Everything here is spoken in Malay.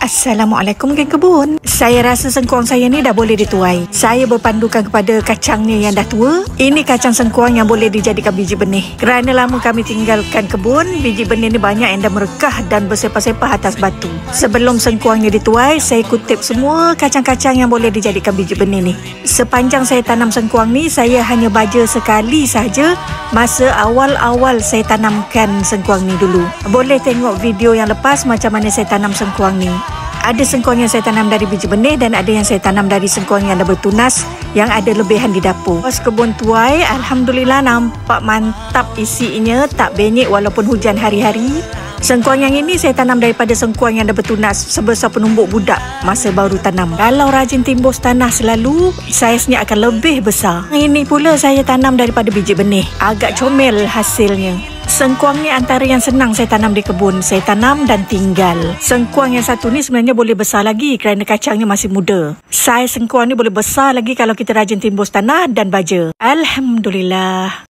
Assalamualaikum geng kebun. Saya rasa sengkuang saya ni dah boleh dituai. Saya berpandukan kepada kacangnya yang dah tua. Ini kacang sengkuang yang boleh dijadikan biji benih. Kerana lama kami tinggalkan kebun, biji benih ni banyak yang dah merekah dan bersepah-sepah atas batu. Sebelum sengkuangnya dituai, saya kutip semua kacang-kacang yang boleh dijadikan biji benih ni. Sepanjang saya tanam sengkuang ni, saya hanya baja sekali sahaja masa awal-awal saya tanamkan sengkuang ni dulu. Boleh tengok video yang lepas macam mana saya tanam sengkuang ni. Ada sengkuang yang saya tanam dari biji benih dan ada yang saya tanam dari sengkuang yang dah bertunas yang ada lebihan di dapur. Pas kebun tuai, alhamdulillah nampak mantap isinya, tak benyek walaupun hujan hari-hari. Sengkuang yang ini saya tanam daripada sengkuang yang dah bertunas sebesar penumbuk budak masa baru tanam. Kalau rajin timbus tanah selalu, saiznya akan lebih besar. Ini pula saya tanam daripada biji benih. Agak comel hasilnya. Sengkuang ni antara yang senang saya tanam di kebun. Saya tanam dan tinggal. Sengkuang yang satu ni sebenarnya boleh besar lagi kerana kacangnya masih muda. Saiz sengkuang ni boleh besar lagi kalau kita rajin timbus tanah dan baja. Alhamdulillah.